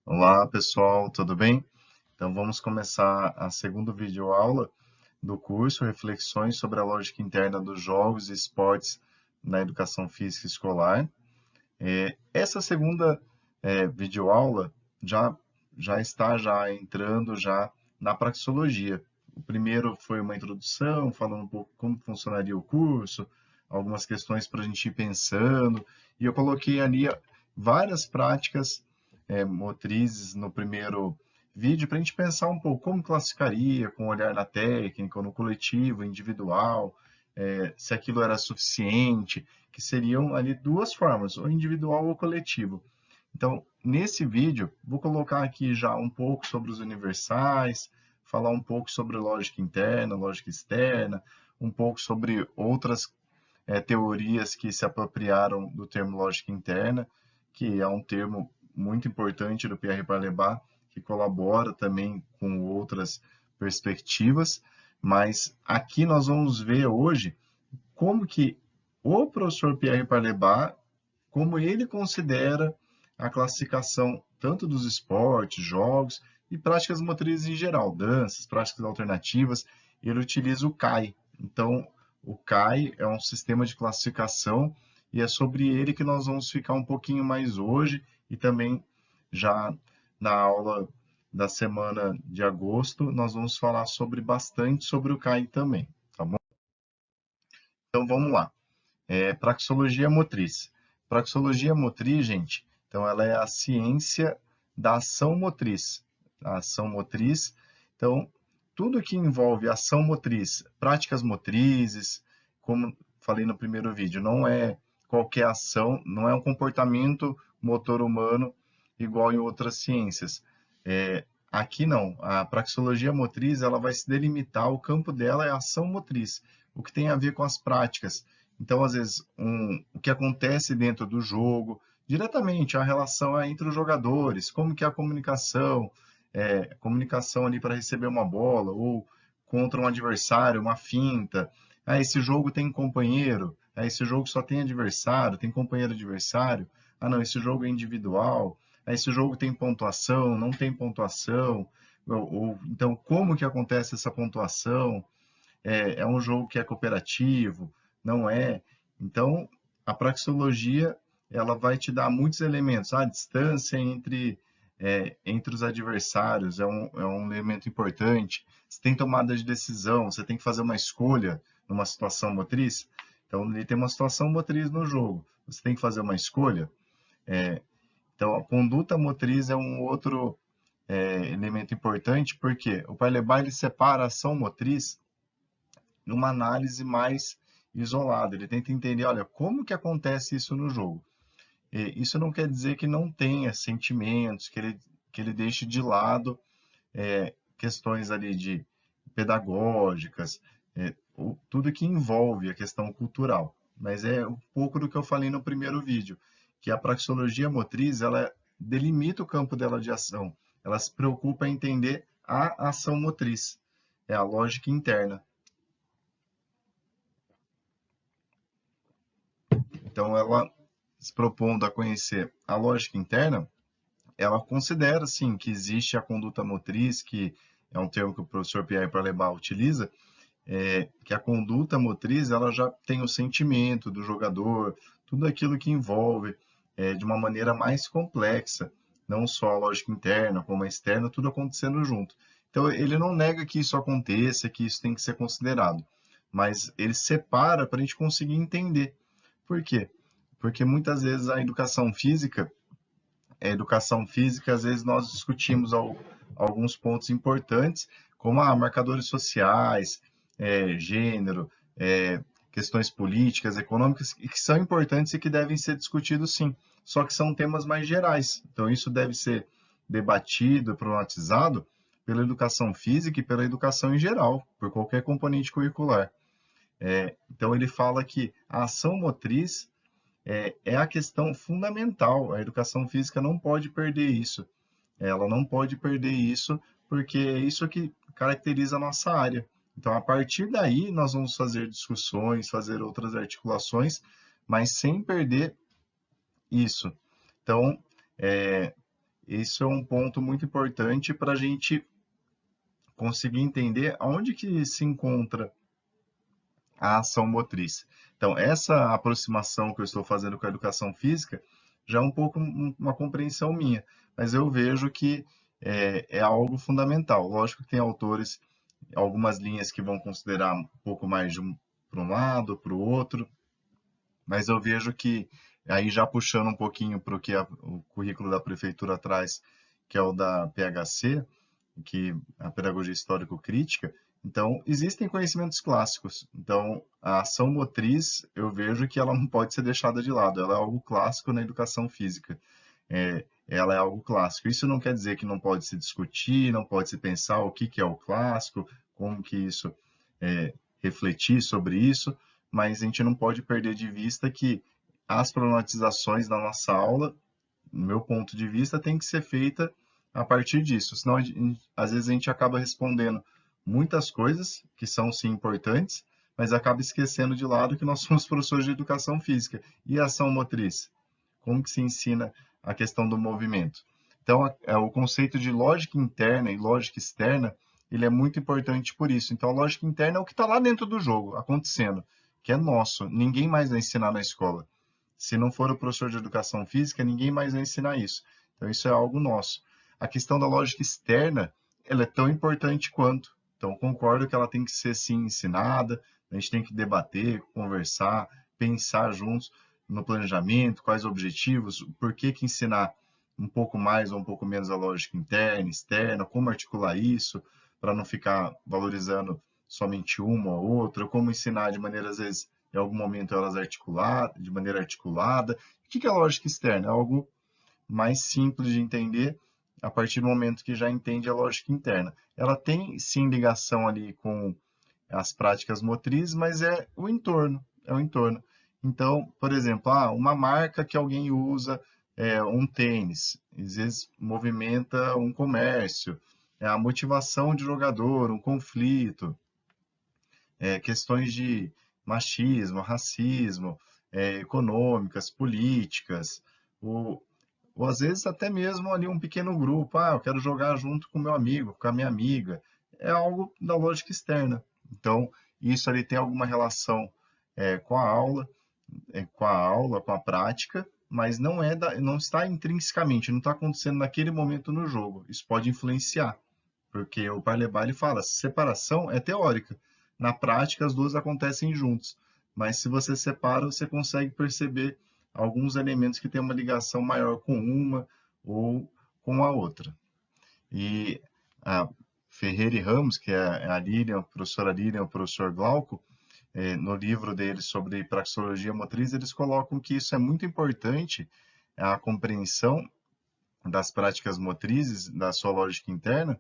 Olá, pessoal, tudo bem? Então vamos começar a segunda videoaula do curso Reflexões sobre a Lógica Interna dos Jogos e Esportes na Educação Física Escolar. Essa segunda videoaula já, já está entrando na praxeologia. O primeiro foi uma introdução, falando um pouco como funcionaria o curso, algumas questões para a gente ir pensando, e eu coloquei ali várias práticas motrizes no primeiro vídeo para a gente pensar um pouco como classificaria, com olhar na técnica, ou no coletivo, individual, se aquilo era suficiente, que seriam ali duas formas, ou individual ou coletivo. Então, nesse vídeo, vou colocar aqui já um pouco sobre os universais, falar um pouco sobre lógica interna, lógica externa, um pouco sobre outras teorias que se apropriaram do termo lógica interna, que é um termo muito importante do Pierre Barlebá, que colabora também com outras perspectivas, mas aqui nós vamos ver hoje como que o professor Pierre Barlebá, como ele considera a classificação tanto dos esportes, jogos e práticas motrizes em geral, danças, práticas alternativas, ele utiliza o CAI. Então, o CAI é um sistema de classificação e é sobre ele que nós vamos ficar um pouquinho mais hoje e também já na aula da semana de agosto, nós vamos falar bastante sobre o CAI também, tá bom? Então, vamos lá. Praxeologia motriz. Praxeologia motriz, gente, então ela é a ciência da ação motriz. A ação motriz, então, tudo que envolve ação motriz, práticas motrizes, como falei no primeiro vídeo, não é qualquer ação, não é um comportamento motor humano igual em outras ciências. Aqui não, a praxeologia motriz, ela vai se delimitar, o campo dela é a ação motriz, o que tem a ver com as práticas. Então, às vezes, o que acontece dentro do jogo, diretamente a relação entre os jogadores, como que é a comunicação ali para receber uma bola, ou contra um adversário, uma finta. Ah, esse jogo tem companheiro, esse jogo só tem adversário, tem companheiro adversário. Ah, não, esse jogo é individual. Esse jogo tem pontuação, não tem pontuação. Então, como que acontece essa pontuação? É um jogo que é cooperativo, não é. Então, a praxeologia ela vai te dar muitos elementos. A distância entre os adversários é um elemento importante. Você tem tomada de decisão, você tem que fazer uma escolha numa situação motriz. Então, ele tem uma situação motriz no jogo. Você tem que fazer uma escolha. Então, a conduta motriz é um outro elemento importante, porque o Pailebá ele separa a ação motriz numa análise mais isolada. Ele tenta entender, olha, como que acontece isso no jogo. E isso não quer dizer que não tenha sentimentos, que ele deixe de lado questões ali de pedagógicas, tudo que envolve a questão cultural. Mas é um pouco do que eu falei no primeiro vídeo, que a praxeologia motriz, ela delimita o campo dela de ação. Ela se preocupa em entender a ação motriz, é a lógica interna. Então, ela se propondo a conhecer a lógica interna, ela considera, sim, que existe a conduta motriz, que é um termo que o professor Pierre Palebas utiliza, que a conduta motriz ela já tem o sentimento do jogador, tudo aquilo que envolve de uma maneira mais complexa, não só a lógica interna como a externa, tudo acontecendo junto. Então, ele não nega que isso aconteça, que isso tem que ser considerado, mas ele separa para a gente conseguir entender. Por quê? Porque muitas vezes às vezes nós discutimos alguns pontos importantes, como marcadores sociais, gênero, questões políticas, econômicas, e que são importantes e que devem ser discutidos sim, só que são temas mais gerais. Então, isso deve ser debatido, problematizado pela educação física e pela educação em geral, por qualquer componente curricular. Então, ele fala que a ação motriz é a questão fundamental. A educação física não pode perder isso. Ela não pode perder isso, porque é isso que caracteriza a nossa área. Então, a partir daí, nós vamos fazer discussões, fazer outras articulações, mas sem perder isso. Então, Isso é um ponto muito importante para a gente conseguir entender aonde que se encontra a ação motriz. Então, essa aproximação que eu estou fazendo com a educação física já é um pouco uma compreensão minha, mas eu vejo que é algo fundamental. Lógico que tem autores, algumas linhas que vão considerar um pouco mais para um lado, para o outro, mas eu vejo que, aí já puxando um pouquinho para o que o currículo da prefeitura traz, que é o da PHC, que é a pedagogia histórico-crítica, então existem conhecimentos clássicos. Então, a ação motriz, eu vejo que ela não pode ser deixada de lado, ela é algo clássico na educação física. Ela é algo clássico. Isso não quer dizer que não pode se discutir, não pode se pensar o que é o clássico, como que isso refletir sobre isso, mas a gente não pode perder de vista que as problematizações da nossa aula, no meu ponto de vista, tem que ser feita a partir disso. Senão, às vezes, a gente acaba respondendo muitas coisas que são, sim, importantes, mas acaba esquecendo de lado que nós somos professores de educação física. E a ação motriz? Como que se ensina a questão do movimento? Então, o conceito de lógica interna e lógica externa, ele é muito importante por isso. Então, a lógica interna é o que está lá dentro do jogo, acontecendo, que é nosso. Ninguém mais vai ensinar na escola. Se não for o professor de educação física, ninguém mais vai ensinar isso. Então, isso é algo nosso. A questão da lógica externa, ela é tão importante quanto. Então, concordo que ela tem que ser, sim, ensinada, a gente tem que debater, conversar, pensar juntos no planejamento, quais objetivos, por que que ensinar um pouco mais ou um pouco menos a lógica interna, externa, como articular isso, para não ficar valorizando somente uma ou outra, como ensinar de maneira, às vezes, em algum momento elas articuladas, de maneira articulada. O que é lógica externa? É algo mais simples de entender a partir do momento que já entende a lógica interna. Ela tem sim ligação ali com as práticas motrizes, mas é o entorno. Então, por exemplo, uma marca que alguém usa um tênis, às vezes movimenta um comércio, a motivação de jogador, um conflito, questões de machismo, racismo, econômicas, políticas, ou, ou às vezes até mesmo ali um pequeno grupo, eu quero jogar junto com meu amigo, com a minha amiga, é algo da lógica externa. Então, isso ali tem alguma relação com a aula, com a prática, mas não está intrinsecamente, não está acontecendo naquele momento no jogo. Isso pode influenciar, porque o Parley-Bá ele fala, separação é teórica. Na prática, as duas acontecem juntos. Mas se você separa, você consegue perceber alguns elementos que têm uma ligação maior com uma ou com a outra. E a Ferreira e Ramos, que é a Lilian, a professora Lilian, o professor Glauco, no livro deles sobre praxeologia motriz, eles colocam que isso é muito importante, a compreensão das práticas motrizes, da sua lógica interna,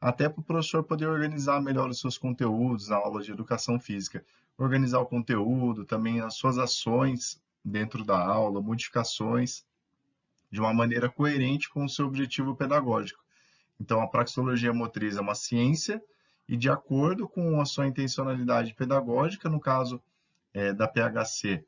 até para o professor poder organizar melhor os seus conteúdos na aula de educação física. Organizar o conteúdo, também as suas ações dentro da aula, modificações, de uma maneira coerente com o seu objetivo pedagógico. Então, a praxeologia motriz é uma ciência e, de acordo com a sua intencionalidade pedagógica, no caso da PHC,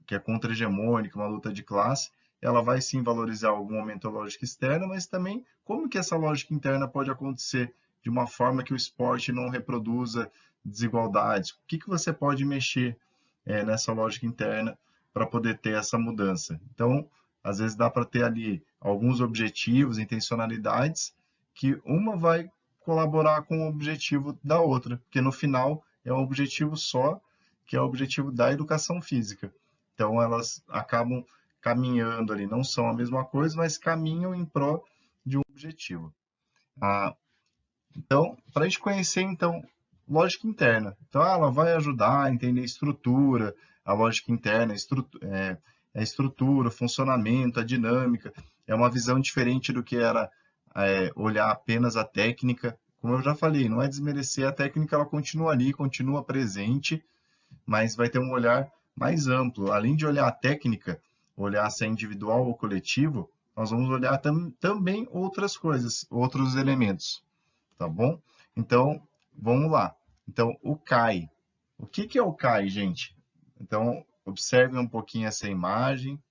que é contra-hegemônica, uma luta de classe, ela vai sim valorizar algum momento a lógica externa, mas também como que essa lógica interna pode acontecer de uma forma que o esporte não reproduza desigualdades? O que que você pode mexer nessa lógica interna para poder ter essa mudança? Então, às vezes dá para ter ali alguns objetivos, intencionalidades, que uma vai colaborar com o objetivo da outra, porque no final é um objetivo só, que é o objetivo da educação física. Então, elas acabam caminhando ali, não são a mesma coisa, mas caminham em prol de um objetivo. Então, para a gente conhecer, então, lógica interna. Então, ela vai ajudar a entender a estrutura, a lógica interna, a estrutura, o funcionamento, a dinâmica. É uma visão diferente do que era olhar apenas a técnica. Como eu já falei, não é desmerecer a técnica, ela continua ali, continua presente, mas vai ter um olhar mais amplo. Além de olhar a técnica, olhar se é individual ou coletivo, nós vamos olhar também outras coisas, outros elementos, tá bom? Então, vamos lá. Então, o CAI. O que que é o CAI, gente? Então, observe um pouquinho essa imagem.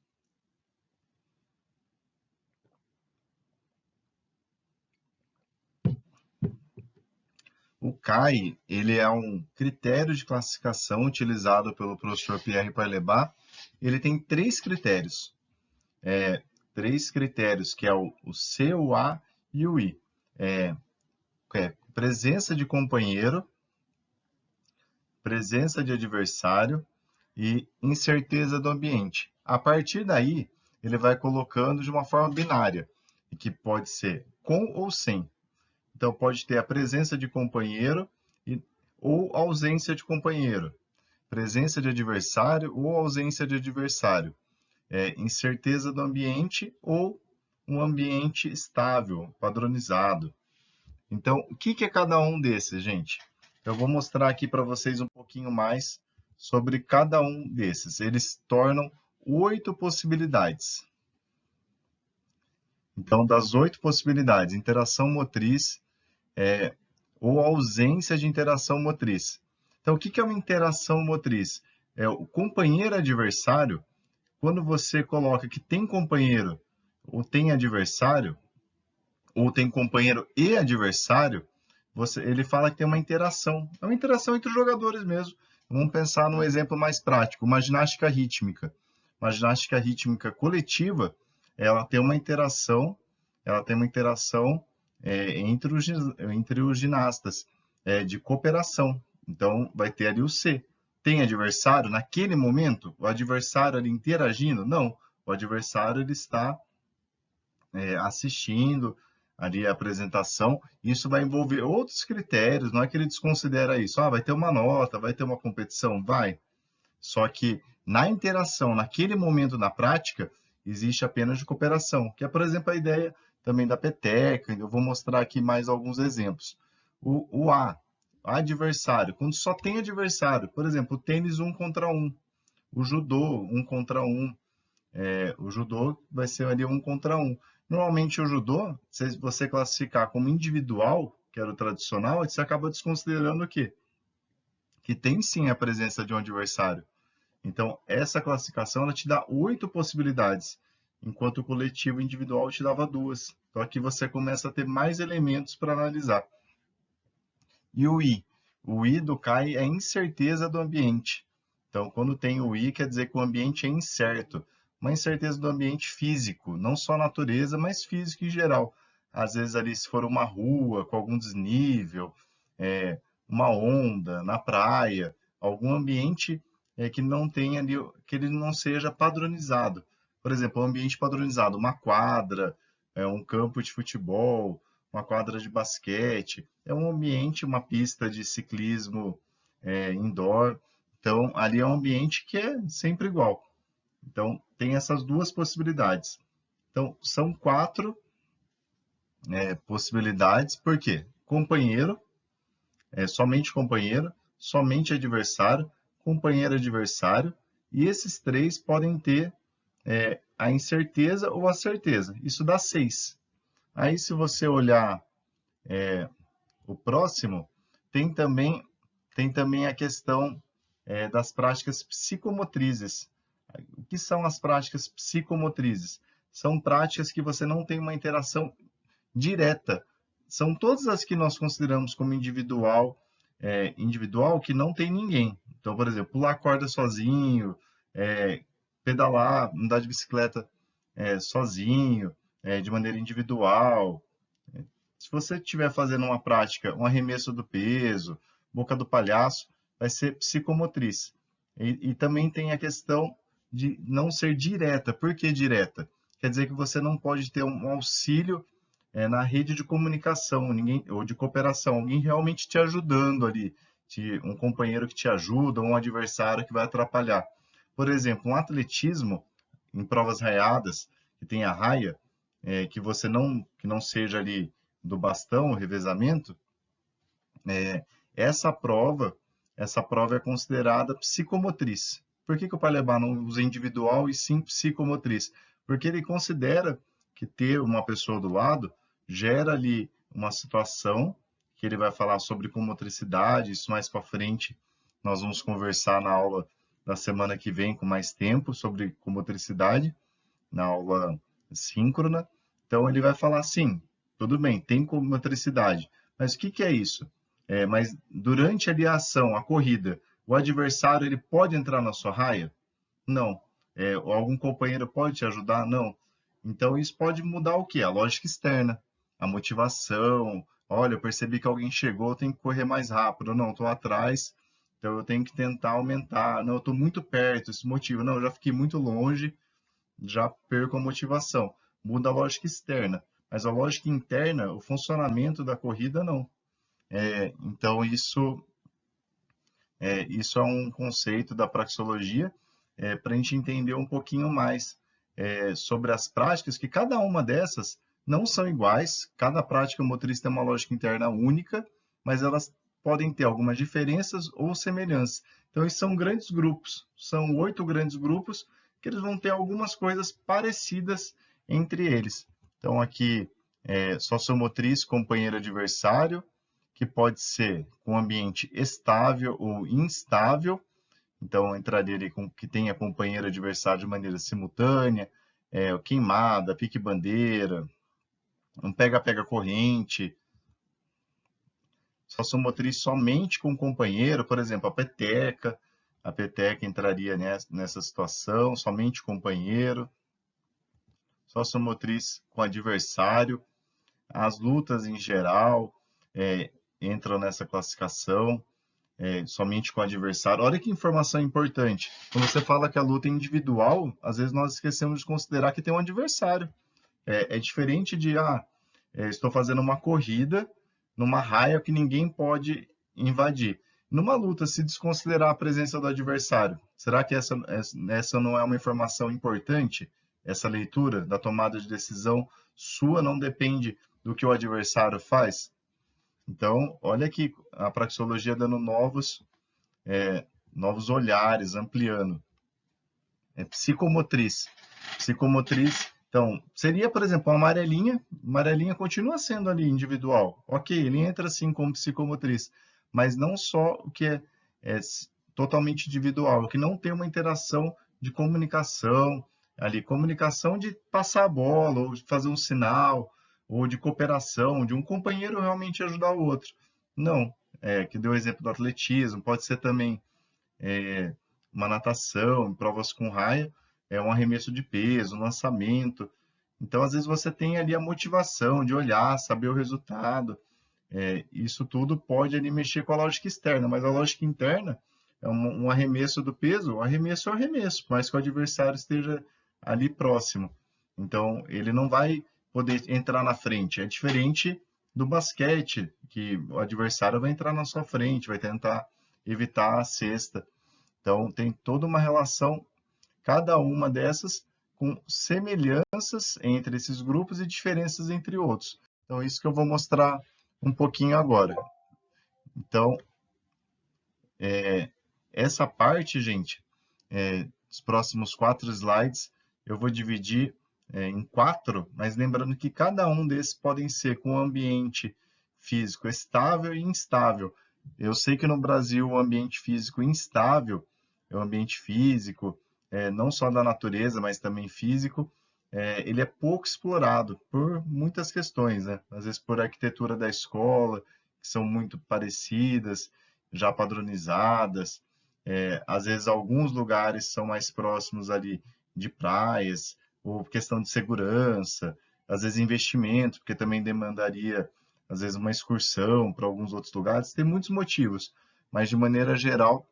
CAI, ele é um critério de classificação utilizado pelo professor Pierre Parlebas. Ele tem três critérios. Três critérios, que é o C, o A e o I. Presença de companheiro, presença de adversário e incerteza do ambiente. A partir daí, ele vai colocando de uma forma binária, que pode ser com ou sem. Então, pode ter a presença de companheiro ou ausência de companheiro, presença de adversário ou ausência de adversário, incerteza do ambiente ou um ambiente estável, padronizado. Então, o que é cada um desses, gente? Eu vou mostrar aqui para vocês um pouquinho mais sobre cada um desses. Eles tornam 8 possibilidades. Então, das 8 possibilidades, interação motriz ou ausência de interação motriz. Então, o que é uma interação motriz? O companheiro adversário, quando você coloca que tem companheiro ou tem adversário, ou tem companheiro e adversário, ele fala que tem uma interação. É uma interação entre os jogadores mesmo. Vamos pensar num exemplo mais prático, uma ginástica rítmica. Uma ginástica rítmica coletiva, ela tem uma interação entre os ginastas, de cooperação. Então, vai ter ali o C. Tem adversário naquele momento? O adversário ali interagindo? Não. O adversário ele está assistindo ali a apresentação. Isso vai envolver outros critérios, não é que ele desconsidera isso. Vai ter uma nota, vai ter uma competição? Vai. Só que na interação, naquele momento na prática, existe apenas de cooperação, que é, por exemplo, a ideia também da peteca. Eu vou mostrar aqui mais alguns exemplos. O A, adversário, quando só tem adversário, por exemplo, o tênis 1 contra 1, o judô 1 contra 1, o judô vai ser ali 1 contra 1. Normalmente o judô, se você classificar como individual, que era o tradicional, você acaba desconsiderando o quê? Que tem sim a presença de um adversário. Então, essa classificação ela te dá 8 possibilidades, enquanto o coletivo individual te dava 2. Então, aqui você começa a ter mais elementos para analisar. E o I? O I do CAI é incerteza do ambiente. Então, quando tem o I, quer dizer que o ambiente é incerto. Uma incerteza do ambiente físico, não só natureza, mas físico em geral. Às vezes, ali, se for uma rua com algum desnível, uma onda na praia, algum ambiente que não tenha ali, que ele não seja padronizado. Por exemplo, um ambiente padronizado, uma quadra, um campo de futebol, uma quadra de basquete, é um ambiente, uma pista de ciclismo indoor. Então, ali é um ambiente que é sempre igual. Então, tem essas duas possibilidades. Então, são 4 possibilidades. Por quê? Companheiro, somente adversário, companheiro adversário, e esses 3 podem ter a incerteza ou a certeza. Isso dá 6. Aí, se você olhar o próximo, tem também a questão das práticas psicomotrizes. O que são as práticas psicomotrizes? São práticas que você não tem uma interação direta. São todas as que nós consideramos como individual que não tem ninguém. Então, por exemplo, pular corda sozinho, pedalar, andar de bicicleta sozinho, de maneira individual. Se você estiver fazendo uma prática, um arremesso do peso, boca do palhaço, vai ser psicomotriz. E também tem a questão de não ser direta. Por que direta? Quer dizer que você não pode ter um auxílio na rede de comunicação ou de cooperação, alguém realmente te ajudando ali, um companheiro que te ajuda, um adversário que vai atrapalhar. Por exemplo, um atletismo em provas raiadas, que tem a raia, que não seja ali do bastão, o revezamento, essa prova é considerada psicomotriz. Por que o Parlebas não usa individual e sim psicomotriz? Porque ele considera que ter uma pessoa do lado gera ali uma situação que ele vai falar sobre comotricidade, isso mais para frente nós vamos conversar na aula da semana que vem com mais tempo sobre comotricidade, na aula síncrona. Então ele vai falar assim, tudo bem, tem comotricidade, mas o que é isso? Mas durante ali a ação, a corrida, o adversário ele pode entrar na sua raia? Não. Ou algum companheiro pode te ajudar? Não. Então isso pode mudar o quê? A lógica externa, a motivação. Olha, eu percebi que alguém chegou, eu tenho que correr mais rápido. Não, estou atrás, então eu tenho que tentar aumentar. Não, eu estou muito perto, isso motiva. Não, eu já fiquei muito longe, já perco a motivação. Muda a lógica externa. Mas a lógica interna, o funcionamento da corrida, não. Então, isso é um conceito da praxeologia para a gente entender um pouquinho mais sobre as práticas, que cada uma dessas não são iguais, cada prática motriz tem uma lógica interna única, mas elas podem ter algumas diferenças ou semelhanças. Então, esses são grandes grupos, são 8 grandes grupos, que eles vão ter algumas coisas parecidas entre eles. Então, aqui, sociomotriz, companheiro adversário, que pode ser com ambiente estável ou instável, então entraria ali com que tenha companheiro adversário de maneira simultânea, queimada, pique-bandeira, um pega-pega corrente, sociomotriz somente com companheiro, por exemplo, a peteca entraria nessa situação, somente companheiro, sociomotriz com adversário, as lutas em geral entram nessa classificação, somente com o adversário. Olha que informação importante. Quando você fala que a luta é individual, às vezes nós esquecemos de considerar que tem um adversário. É diferente de, estou fazendo uma corrida numa raia que ninguém pode invadir. Numa luta, se desconsiderar a presença do adversário, será que essa não é uma informação importante? Essa leitura da tomada de decisão sua não depende do que o adversário faz? Então, olha aqui a praxeologia dando novos olhares, ampliando. Psicomotriz. Psicomotriz, então, seria, por exemplo, uma amarelinha. Amarelinha continua sendo ali individual. Ok, ele entra assim como psicomotriz, mas não só o que é totalmente individual, o que não tem uma interação de comunicação, ali, comunicação de passar a bola, ou de fazer um sinal, ou de cooperação, de um companheiro realmente ajudar o outro. Não, que deu o exemplo do atletismo, pode ser também uma natação, provas com raia, um arremesso de peso, um lançamento. Então, às vezes, você tem ali a motivação de olhar, saber o resultado. Isso tudo pode ali mexer com a lógica externa, mas a lógica interna é um arremesso do peso, o arremesso é o arremesso, mas que o adversário esteja ali próximo. Então, ele não vai poder entrar na frente. É diferente do basquete, que o adversário vai entrar na sua frente, vai tentar evitar a cesta. Então, tem toda uma relação, cada uma dessas, com semelhanças entre esses grupos e diferenças entre outros. Então, isso que eu vou mostrar um pouquinho agora. Então, essa parte, gente, os próximos 4 slides, eu vou dividir em 4, mas lembrando que cada um desses podem ser com ambiente físico estável e instável. Eu sei que no Brasil o ambiente físico instável é o ambiente físico, não só da natureza, mas também físico, ele é pouco explorado por muitas questões, né? Às vezes por arquitetura da escola, que são muito parecidas, já padronizadas, às vezes alguns lugares são mais próximos ali de praias, ou questão de segurança, às vezes investimento, porque também demandaria, às vezes, uma excursão para alguns outros lugares, tem muitos motivos, mas de maneira geral,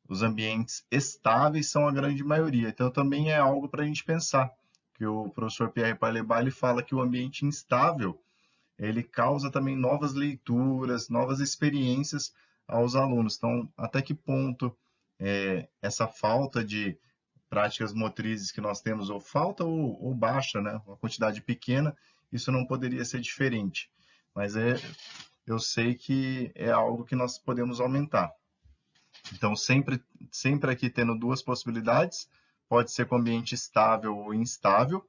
os ambientes estáveis são a grande maioria. Então, também é algo para a gente pensar, que o professor Pierre Palebas ele fala que o ambiente instável ele causa também novas leituras, novas experiências aos alunos. Então, até que ponto essa falta de práticas motrizes que nós temos, ou falta ou baixa, né? Uma quantidade pequena, isso não poderia ser diferente. Mas eu sei que é algo que nós podemos aumentar. Então, sempre aqui tendo duas possibilidades, pode ser com ambiente estável ou instável.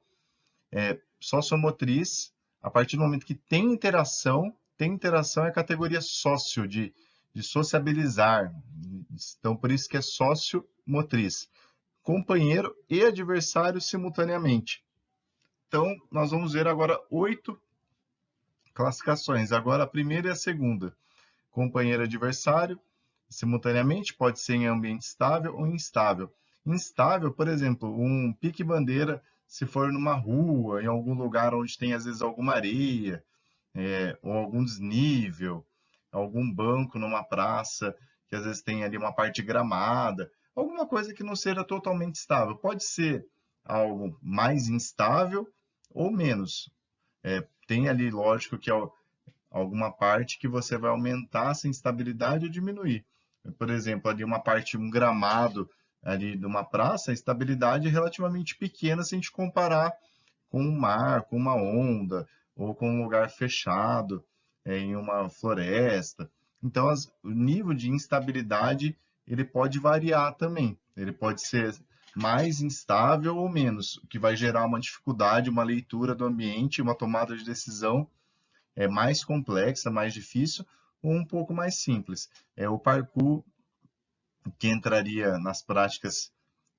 Sociomotriz, a partir do momento que tem interação é a categoria sócio, de sociabilizar. Então, por isso que é sociomotriz. Companheiro e adversário simultaneamente. Então, nós vamos ver agora 8 classificações. Agora, a primeira e a segunda. Companheiro adversário, simultaneamente, pode ser em ambiente estável ou instável. Instável, por exemplo, um pique-bandeira, se for numa rua, em algum lugar onde tem, às vezes, alguma areia, ou algum desnível, algum banco numa praça, que às vezes tem ali uma parte gramada, alguma coisa que não seja totalmente estável. Pode ser algo mais instável ou menos. Tem ali, lógico, que alguma parte que você vai aumentar essa instabilidade ou diminuir. Por exemplo, ali uma parte, um gramado ali de uma praça, a estabilidade é relativamente pequena se a gente comparar com um mar, com uma onda, ou com um lugar fechado, em uma floresta. Então, o nível de instabilidade ele pode variar também. Ele pode ser mais instável ou menos, o que vai gerar uma dificuldade, uma leitura do ambiente, uma tomada de decisão mais complexa, mais difícil, ou um pouco mais simples. O parkour, que entraria nas práticas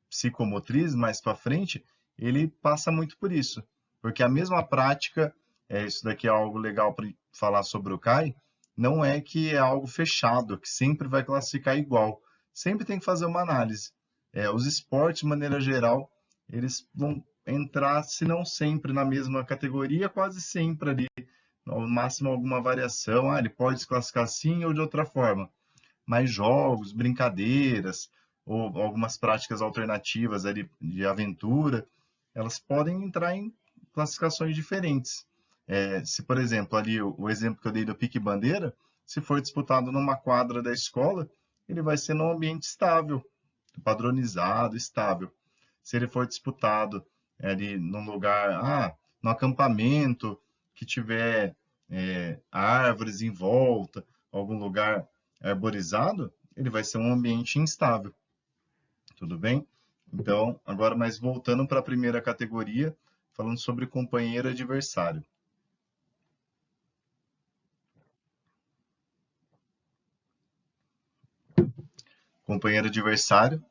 psicomotrizes mais para frente, ele passa muito por isso. Porque a mesma prática, isso daqui é algo legal para falar sobre o CAI, não é que é algo fechado, que sempre vai classificar igual. Sempre tem que fazer uma análise. Os esportes, de maneira geral, eles vão entrar, se não sempre na mesma categoria, quase sempre ali, no máximo alguma variação. Ele pode se classificar assim ou de outra forma. Mas jogos, brincadeiras, ou algumas práticas alternativas ali de aventura, elas podem entrar em classificações diferentes. Se, por exemplo, ali o exemplo que eu dei do pique-bandeira, se for disputado numa quadra da escola, ele vai ser num ambiente estável, padronizado, estável. Se ele for disputado ali num lugar, no acampamento, que tiver árvores em volta, algum lugar arborizado, ele vai ser um ambiente instável. Tudo bem? Então, agora, mas voltando para a primeira categoria, falando sobre companheiro adversário. Companheiro adversário,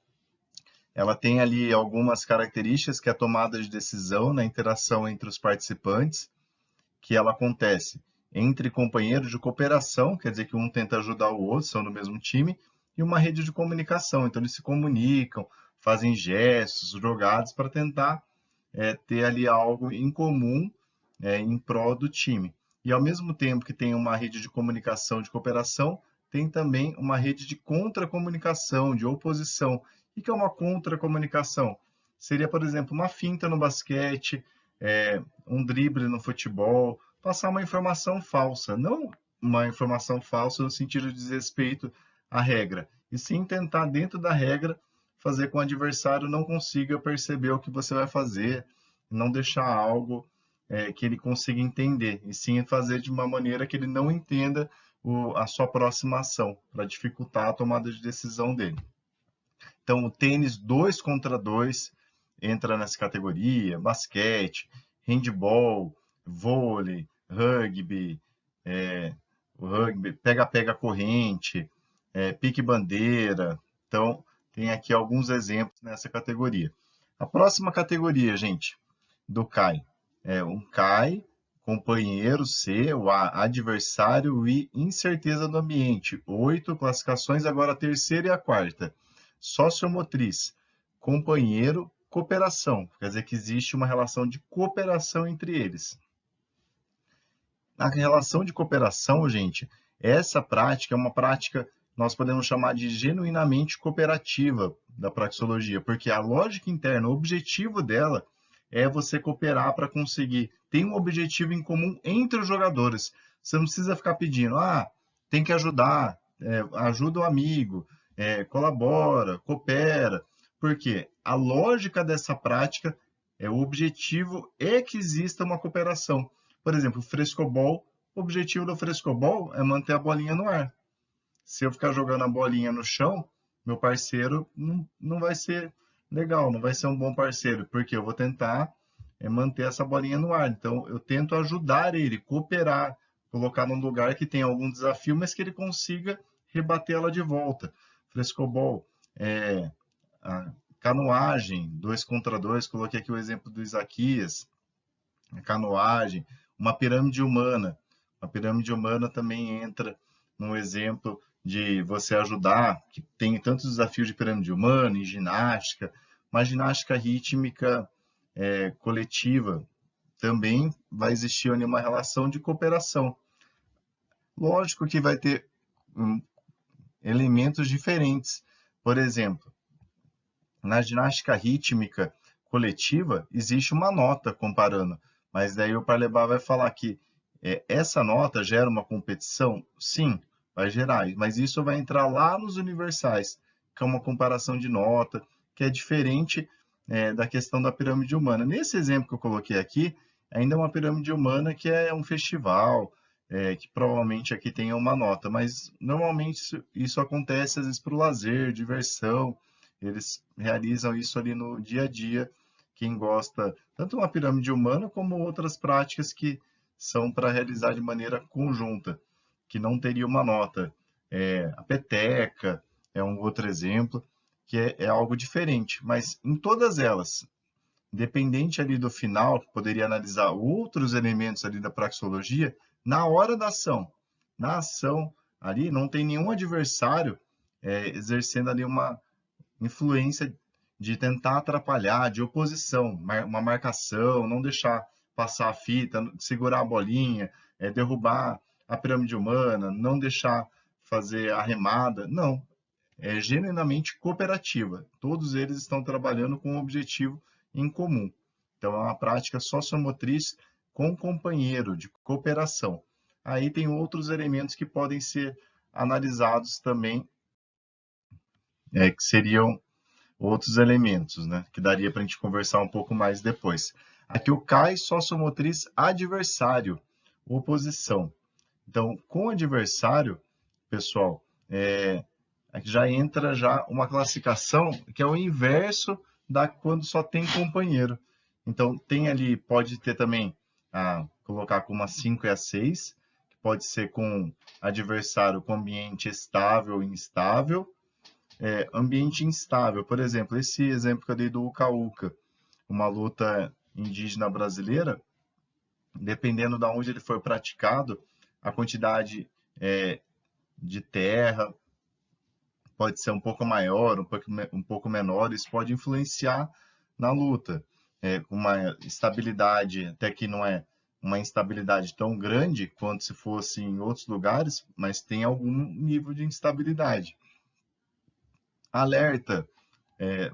ela tem ali algumas características que é a tomada de decisão na interação entre os participantes, que ela acontece entre companheiros de cooperação, quer dizer que um tenta ajudar o outro, são do mesmo time, e uma rede de comunicação. Então, eles se comunicam, fazem gestos, jogadas para tentar ter ali algo em comum em prol do time. E ao mesmo tempo que tem uma rede de comunicação, de cooperação, tem também uma rede de contra-comunicação, de oposição. O que é uma contra-comunicação? Seria, por exemplo, uma finta no basquete, um drible no futebol, passar uma informação falsa. Não uma informação falsa no sentido de desrespeito à regra, e sim tentar, dentro da regra, fazer com que o adversário não consiga perceber o que você vai fazer, não deixar algo que ele consiga entender, e sim fazer de uma maneira que ele não entenda a sua próxima ação, para dificultar a tomada de decisão dele. Então, o tênis 2 contra 2 entra nessa categoria, basquete, handball, vôlei, rugby, o rugby, pega-pega corrente, pique-bandeira. Então, tem aqui alguns exemplos nessa categoria. A próxima categoria, gente, do CAI. Um CAI, companheiro C, o A, adversário e incerteza do ambiente. 8 classificações, agora a terceira e a quarta. Sociomotriz, companheiro, cooperação. Quer dizer que existe uma relação de cooperação entre eles. A relação de cooperação, gente, essa prática é uma prática, nós podemos chamar de genuinamente cooperativa da praxeologia, porque a lógica interna, o objetivo dela é você cooperar para conseguir ter um objetivo em comum entre os jogadores. Você não precisa ficar pedindo, tem que ajudar, ajuda o amigo, colabora, coopera, porque a lógica dessa prática, o objetivo é que exista uma cooperação. Por exemplo, o frescobol, o objetivo do frescobol é manter a bolinha no ar. Se eu ficar jogando a bolinha no chão, meu parceiro não vai ser legal, não vai ser um bom parceiro, porque eu vou tentar manter essa bolinha no ar. Então, eu tento ajudar ele, cooperar, colocar num lugar que tem algum desafio, mas que ele consiga rebater ela de volta. Frescobol, a canoagem, 2 contra 2, coloquei aqui o exemplo do Isaquias, a canoagem, uma pirâmide humana. A pirâmide humana também entra num exemplo de você ajudar, que tem tantos desafios de pirâmide humana, em ginástica, mas ginástica rítmica coletiva também vai existir ali uma relação de cooperação. Lógico que vai ter elementos diferentes. Por exemplo, na ginástica rítmica coletiva, existe uma nota comparando, mas daí o Parlebá vai falar que essa nota gera uma competição? Sim, vai gerar, mas isso vai entrar lá nos universais, que é uma comparação de nota, que é diferente da questão da pirâmide humana. Nesse exemplo que eu coloquei aqui, ainda é uma pirâmide humana que é um festival, que provavelmente aqui tenha uma nota, mas normalmente isso acontece às vezes para o lazer, diversão, eles realizam isso ali no dia a dia, quem gosta tanto uma pirâmide humana como outras práticas que são para realizar de maneira conjunta, que não teria uma nota. A peteca é um outro exemplo, que é algo diferente, mas em todas elas, independente ali do final, que poderia analisar outros elementos ali da praxeologia, na hora da ação. Na ação, ali não tem nenhum adversário exercendo ali uma influência de tentar atrapalhar, de oposição, uma marcação, não deixar passar a fita, segurar a bolinha, derrubar a pirâmide humana, não deixar fazer a remada. Não, é genuinamente cooperativa. Todos eles estão trabalhando com um objetivo em comum. Então, é uma prática sociomotriz com companheiro, de cooperação. Aí tem outros elementos que podem ser analisados também, que seriam outros elementos, né? Que daria para a gente conversar um pouco mais depois. Aqui o CAI sociomotriz adversário, oposição. Então, com adversário, pessoal, aqui já entra já uma classificação que é o inverso da quando só tem companheiro. Então, tem ali, pode ter também, colocar como a 5 e a 6, que pode ser com adversário com ambiente estável e instável. Ambiente instável, por exemplo, esse exemplo que eu dei do Uca-Uca, uma luta indígena brasileira, dependendo de onde ele foi praticado, a quantidade de terra pode ser um pouco maior, um pouco menor, isso pode influenciar na luta. Uma estabilidade, até que não é uma instabilidade tão grande quanto se fosse em outros lugares, mas tem algum nível de instabilidade. Alerta,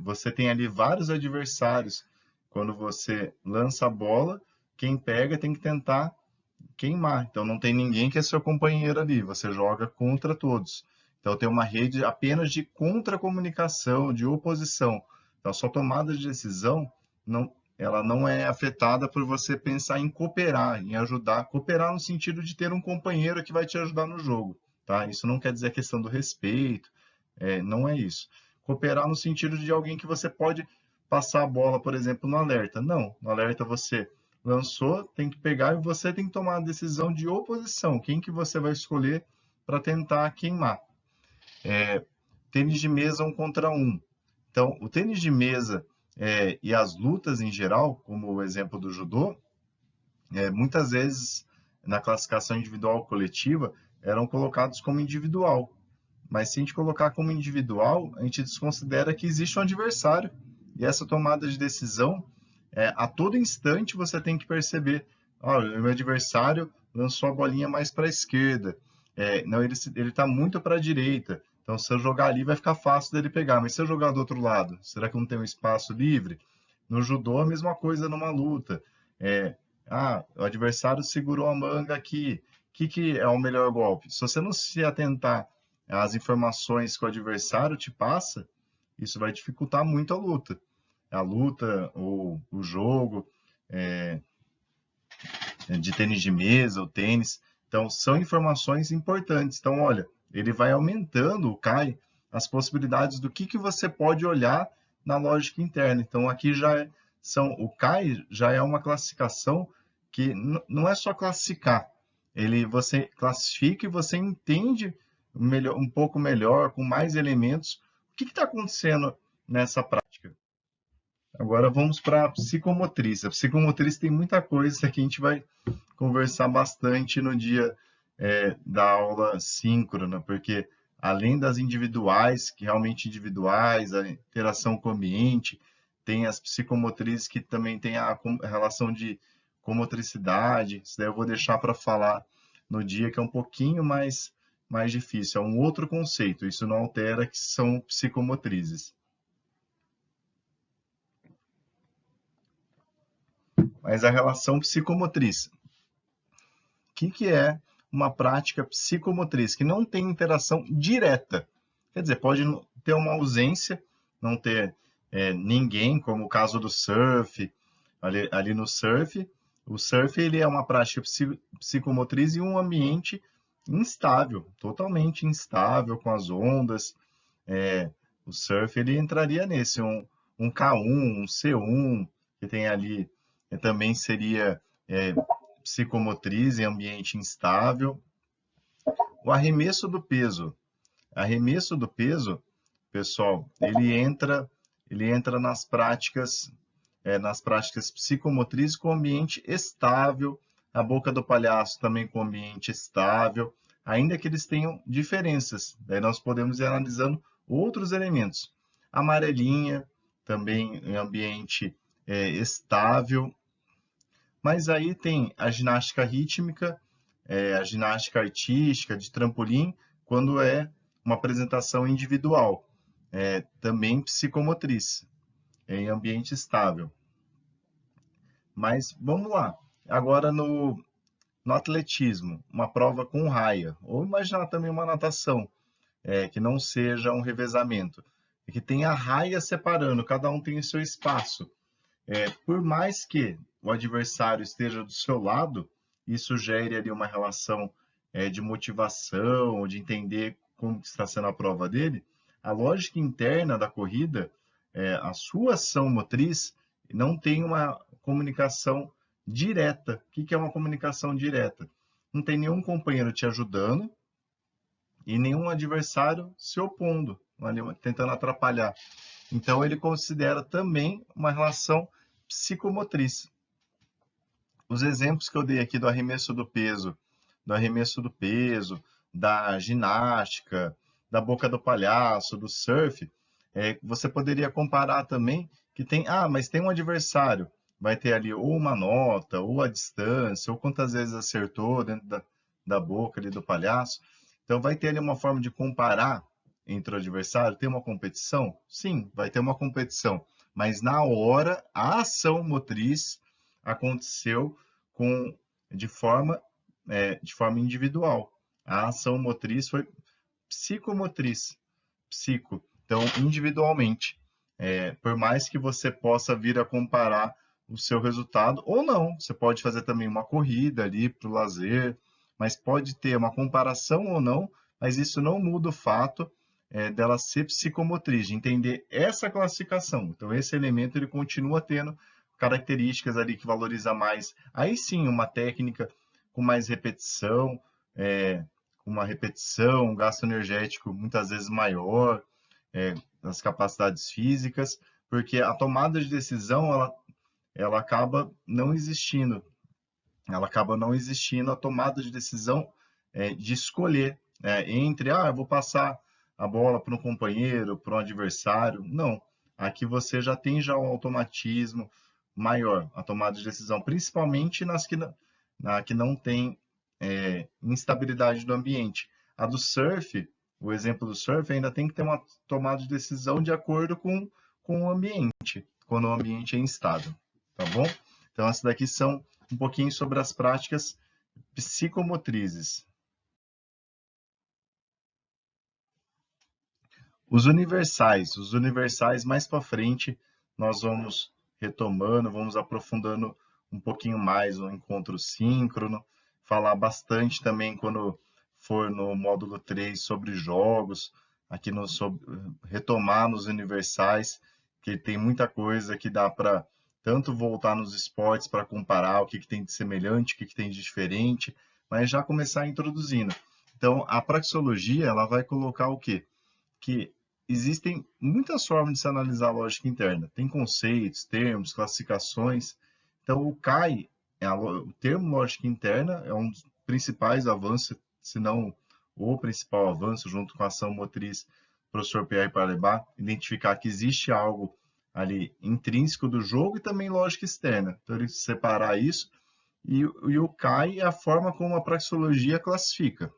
você tem ali vários adversários. Quando você lança a bola, quem pega tem que tentar queimar. Então não tem ninguém que é seu companheiro ali, você joga contra todos. Então tem uma rede apenas de contra-comunicação, de oposição. Então a sua tomada de decisão, ela não é afetada por você pensar em cooperar, em ajudar. Cooperar no sentido de ter um companheiro que vai te ajudar no jogo. Tá? Isso não quer dizer a questão do respeito, não é isso. Cooperar no sentido de alguém que você pode passar a bola, por exemplo, no alerta. Não, no alerta você lançou, tem que pegar e você tem que tomar a decisão de oposição. Quem que você vai escolher para tentar queimar? Tênis de mesa 1 contra 1. Então, o tênis de mesa e as lutas em geral, como o exemplo do judô, muitas vezes na classificação individual ou coletiva eram colocados como individual. Mas se a gente colocar como individual, a gente desconsidera que existe um adversário. E essa tomada de decisão, a todo instante você tem que perceber, o meu adversário lançou a bolinha mais para a esquerda, não, ele está muito para a direita, então se eu jogar ali vai ficar fácil dele pegar, mas se eu jogar do outro lado, será que não tem um espaço livre? No judô a mesma coisa numa luta, o adversário segurou a manga aqui, o que é o melhor golpe? Se você não se atentar às informações que o adversário te passa, isso vai dificultar muito a luta. A luta, o jogo de tênis de mesa, o tênis. Então, são informações importantes. Então, olha, ele vai aumentando, o CAI, as possibilidades do que você pode olhar na lógica interna. Então, aqui o CAI já é uma classificação que não é só classificar. Você classifica e você entende um pouco melhor, com mais elementos, o que está acontecendo nessa prática. Agora vamos para a psicomotriz. A psicomotriz tem muita coisa que a gente vai conversar bastante no dia da aula síncrona, porque além das individuais, que realmente individuais, a interação com o ambiente, tem as psicomotrizes que também tem a relação de comotricidade. Isso daí eu vou deixar para falar no dia, que é um pouquinho mais difícil. É um outro conceito. Isso não altera que são psicomotrizes. Mas a relação psicomotriz. O que é uma prática psicomotriz? Que não tem interação direta. Quer dizer, pode ter uma ausência, não ter ninguém, como o caso do surf. Ali no surf, o surf ele é uma prática psicomotriz em um ambiente instável, totalmente instável, com as ondas. O surf ele entraria nesse, um K1, um C1, que tem ali, também seria psicomotriz em ambiente instável. O arremesso do peso. Arremesso do peso, pessoal, ele entra nas práticas psicomotrizes com ambiente estável, a boca do palhaço também com ambiente estável, ainda que eles tenham diferenças. Daí nós podemos ir analisando outros elementos. Amarelinha, também em ambiente estável. Mas aí tem a ginástica rítmica, a ginástica artística, de trampolim, quando é uma apresentação individual. Também psicomotriz, em ambiente estável. Mas vamos lá. Agora no atletismo, uma prova com raia, ou imaginar também uma natação, que não seja um revezamento, que tenha a raia separando, cada um tem o seu espaço. Por mais que o adversário esteja do seu lado, isso gere ali uma relação de motivação, de entender como está sendo a prova dele, a lógica interna da corrida, a sua ação motriz, não tem uma comunicação direta. O que é uma comunicação direta? Não tem nenhum companheiro te ajudando e nenhum adversário se opondo, tentando atrapalhar. Então, ele considera também uma relação psicomotriz. Os exemplos que eu dei aqui do arremesso do peso, da ginástica, da boca do palhaço, do surf, você poderia comparar também que mas tem um adversário, vai ter ali ou uma nota, ou a distância, ou quantas vezes acertou dentro da boca ali do palhaço. Então, vai ter ali uma forma de comparar entre o adversário. Tem uma competição? Sim, vai ter uma competição. Mas na hora, a ação motriz aconteceu de forma individual. A ação motriz foi psicomotriz, então individualmente. Por mais que você possa vir a comparar o seu resultado, ou não, você pode fazer também uma corrida ali para o lazer, mas pode ter uma comparação ou não, mas isso não muda o fato dela ser psicomotriz, de entender essa classificação. Então, esse elemento ele continua tendo características ali que valoriza mais. Aí sim, uma técnica com mais repetição, um gasto energético muitas vezes maior, nas capacidades físicas, porque a tomada de decisão ela acaba não existindo. Ela acaba não existindo a tomada de decisão de escolher entre, eu vou passar a bola para um companheiro, para um adversário. Não. Aqui você já tem um automatismo maior, a tomada de decisão, principalmente na que não tem instabilidade do ambiente. A do surf, o exemplo do surf, ainda tem que ter uma tomada de decisão de acordo com o ambiente, quando o ambiente é instável, tá bom? Então, essas daqui são um pouquinho sobre as práticas psicomotrizes. Os universais mais para frente, nós vamos retomando, vamos aprofundando um pouquinho mais o encontro síncrono, falar bastante também quando for no módulo 3 sobre jogos, aqui retomar nos universais, que tem muita coisa que dá para tanto voltar nos esportes para comparar o que tem de semelhante, o que tem de diferente, mas já começar introduzindo. Então, a praxeologia, ela vai colocar o quê? Que existem muitas formas de se analisar a lógica interna. Tem conceitos, termos, classificações. Então, o CAI o termo lógica interna é um dos principais avanços, se não o principal avanço, junto com a ação motriz, professor Pierre Palebas, identificar que existe algo ali intrínseco do jogo e também lógica externa. Então, ele separar isso, e o CAI é a forma como a praxeologia classifica.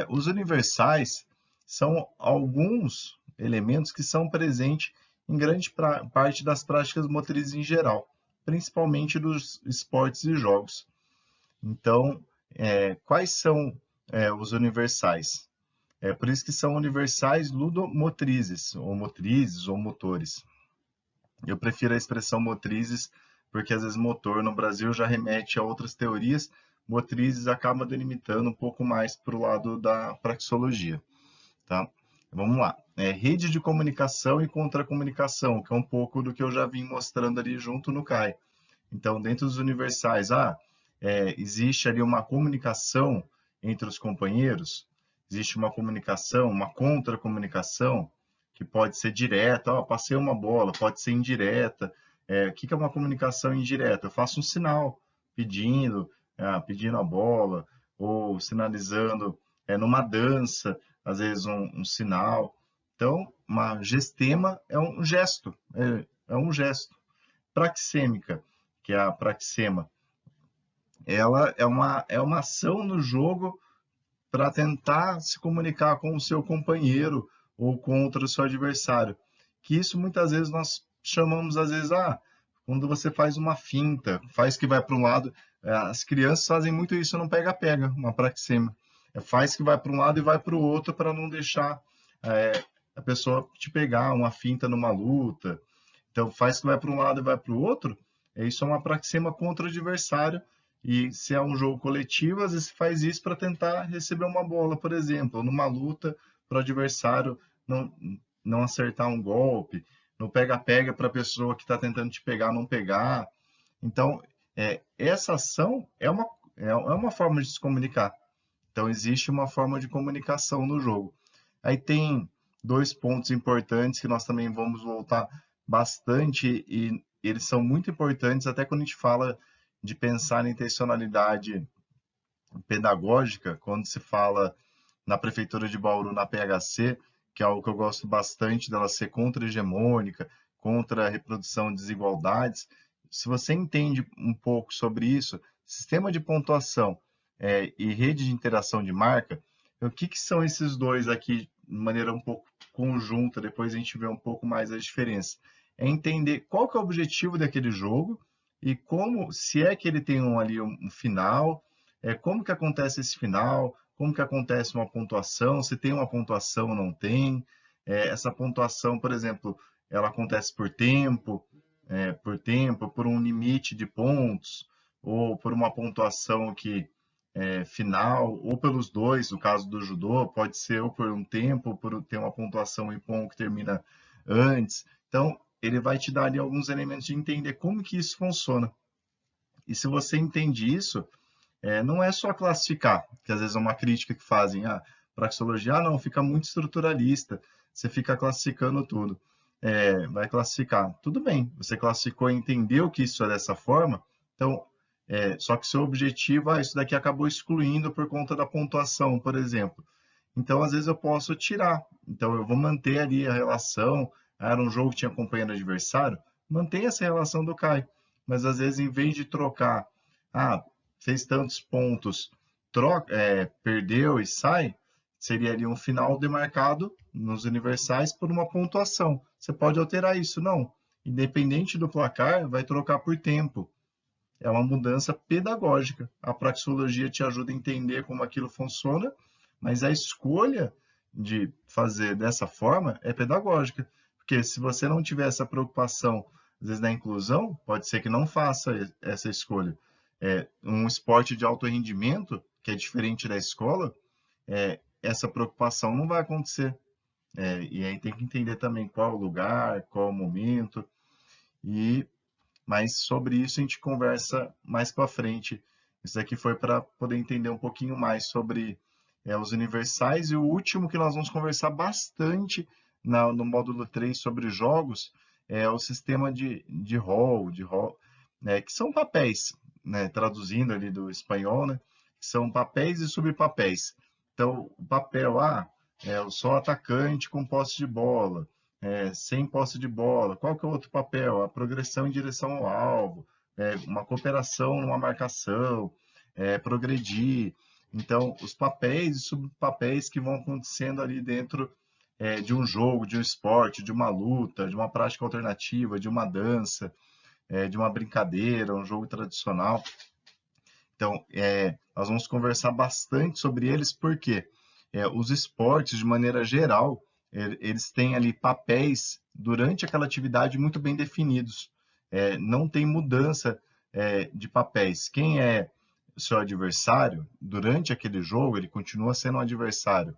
Os universais são alguns elementos que são presentes em grande parte das práticas motrizes em geral, principalmente dos esportes e jogos. Então, quais são os universais? Por isso que são universais ludomotrizes, ou motores. Eu prefiro a expressão motrizes, porque às vezes motor no Brasil já remete a outras teorias, motrizes acaba delimitando um pouco mais para o lado da praxeologia. Tá? Vamos lá. Rede de comunicação e contracomunicação, que é um pouco do que eu já vim mostrando ali junto no CAI. Então, dentro dos universais, existe ali uma comunicação entre os companheiros, existe uma comunicação, uma contracomunicação, que pode ser direta, passei uma bola, pode ser indireta. O que é uma comunicação indireta? Eu faço um sinal pedindo a bola, ou sinalizando numa dança, às vezes um sinal. Então, uma gestema é um gesto, é um gesto. Praxêmica, que é a praxema, ela é uma ação no jogo para tentar se comunicar com o seu companheiro ou contra o seu adversário. Que isso muitas vezes nós chamamos, às vezes, quando você faz uma finta, faz que vai para um lado. As crianças fazem muito isso no pega-pega, uma praxema. Faz que vai para um lado e vai para o outro para não deixar a pessoa te pegar, uma finta numa luta. Então, faz que vai para um lado e vai para o outro. Isso é uma praxema contra o adversário. E se é um jogo coletivo, às vezes faz isso para tentar receber uma bola, por exemplo, ou numa luta para o adversário não acertar um golpe, no pega-pega para a pessoa que está tentando te pegar não pegar. Então, essa ação é uma forma de se comunicar. Então, existe uma forma de comunicação no jogo. Aí tem dois pontos importantes que nós também vamos voltar bastante, e eles são muito importantes até quando a gente fala de pensar na intencionalidade pedagógica, quando se fala na Prefeitura de Bauru, na PHC, que é algo que eu gosto bastante dela ser contra-hegemônica, contra a reprodução de desigualdades. Se você entende um pouco sobre isso, sistema de pontuação e rede de interação de marca, o que são esses dois aqui de maneira um pouco conjunta, depois a gente vê um pouco mais a diferença. É entender qual que é o objetivo daquele jogo e como, se é que ele tem ali um final, como que acontece esse final, como que acontece uma pontuação, se tem uma pontuação ou não tem. Essa pontuação, por exemplo, ela acontece por um limite de pontos, ou por uma pontuação que final, ou pelos dois, no caso do judô, pode ser ou por um tempo, ou por ter uma pontuação em ponto que termina antes. Então, ele vai te dar ali alguns elementos de entender como que isso funciona. E se você entende isso, não é só classificar, que às vezes é uma crítica que fazem, praxeologia, não, fica muito estruturalista, você fica classificando tudo. Vai classificar. Tudo bem, você classificou e entendeu que isso é dessa forma, então, só que seu objetivo, isso daqui acabou excluindo por conta da pontuação, por exemplo. Então, às vezes eu posso tirar. Então, eu vou manter ali a relação, era um jogo que tinha companheiro adversário, mantém essa relação do CAI. Mas, às vezes, em vez de trocar, fez tantos pontos, perdeu e sai, seria ali um final demarcado nos universais por uma pontuação. Você pode alterar isso? Não. Independente do placar, vai trocar por tempo. É uma mudança pedagógica. A praxeologia te ajuda a entender como aquilo funciona, mas a escolha de fazer dessa forma é pedagógica. Porque se você não tiver essa preocupação, às vezes, da inclusão, pode ser que não faça essa escolha. Um esporte de alto rendimento, que é diferente da escola, essa preocupação não vai acontecer. E aí tem que entender também qual o lugar, qual o momento, mas sobre isso a gente conversa mais para frente. Isso aqui foi para poder entender um pouquinho mais sobre os universais, e o último que nós vamos conversar bastante no módulo 3 sobre jogos é o sistema de rol, né, que são papéis, né, traduzindo ali do espanhol, né, que são papéis e subpapéis. Então, o papel A é o só atacante com posse de bola, sem posse de bola. Qual que é o outro papel? A progressão em direção ao alvo, uma cooperação numa marcação, progredir. Então, os papéis e subpapéis que vão acontecendo ali dentro de um jogo, de um esporte, de uma luta, de uma prática alternativa, de uma dança, de uma brincadeira, um jogo tradicional. Então, nós vamos conversar bastante sobre eles, porque os esportes, de maneira geral, eles têm ali papéis durante aquela atividade muito bem definidos. Não tem mudança de papéis. Quem é seu adversário, durante aquele jogo, ele continua sendo um adversário.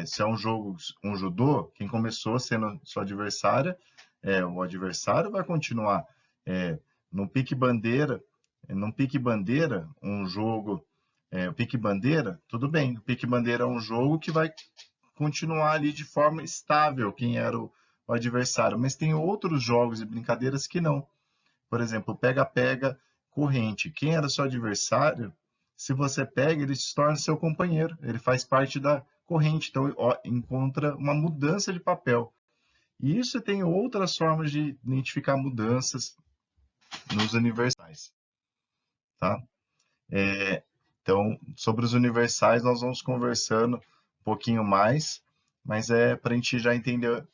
Se é um jogo, um judô, quem começou sendo sua adversária, o adversário vai continuar. No pique bandeira, um jogo, o pique bandeira, tudo bem. O pique bandeira é um jogo que vai continuar ali de forma estável quem era o adversário, mas tem outros jogos e brincadeiras que não. Por exemplo, pega-pega, corrente. Quem era seu adversário, se você pega, ele se torna seu companheiro, ele faz parte da corrente, então ó, encontra uma mudança de papel. E isso tem outras formas de identificar mudanças nos universais, tá? Então, sobre os universais, nós vamos conversando um pouquinho mais, mas para a gente já entender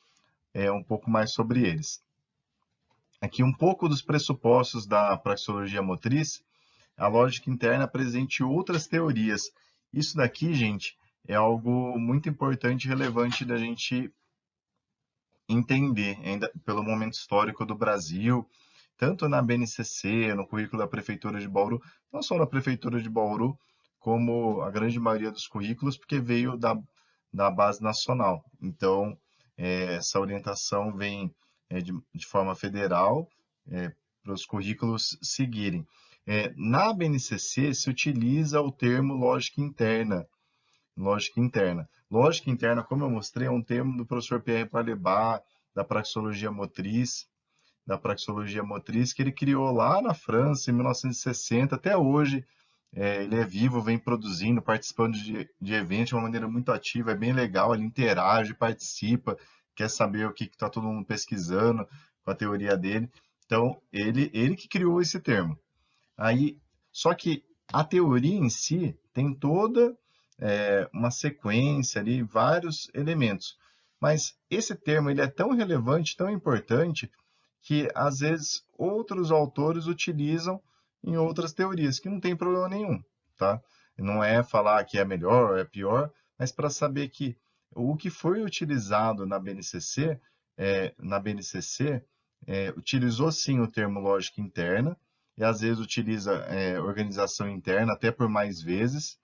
um pouco mais sobre eles. Aqui um pouco dos pressupostos da praxeologia motriz, a lógica interna presente outras teorias. Isso daqui, gente, é algo muito importante e relevante da gente entender, ainda pelo momento histórico do Brasil, tanto na BNCC, no currículo da Prefeitura de Bauru, não só na Prefeitura de Bauru, como a grande maioria dos currículos, porque veio da base nacional. Então, essa orientação vem de forma federal para os currículos seguirem. Na BNCC se utiliza o termo lógica interna. Lógica interna. Lógica interna, como eu mostrei, é um termo do professor Pierre Pallebat, da praxeologia motriz, que ele criou lá na França, em 1960, até hoje. Ele é vivo, vem produzindo, participando de eventos de uma maneira muito ativa, é bem legal, ele interage, participa, quer saber o que está todo mundo pesquisando com a teoria dele. Então, ele que criou esse termo. Aí, só que a teoria em si tem toda uma sequência ali, vários elementos. Mas esse termo ele é tão relevante, tão importante, que às vezes outros autores utilizam em outras teorias, que não tem problema nenhum, tá? Não é falar que é melhor, é pior, mas para saber que o que foi utilizado na BNCC, utilizou sim o termo lógica interna, e às vezes utiliza organização interna, até por mais vezes.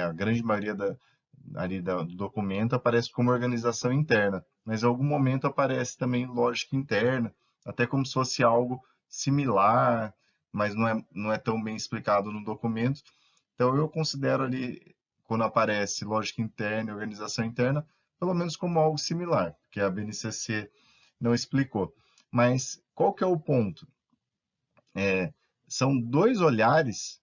A grande maioria do documento aparece como organização interna, mas em algum momento aparece também lógica interna, até como se fosse algo similar, mas não é tão bem explicado no documento. Então, eu considero ali, quando aparece lógica interna e organização interna, pelo menos como algo similar, que a BNCC não explicou. Mas qual que é o ponto? São dois olhares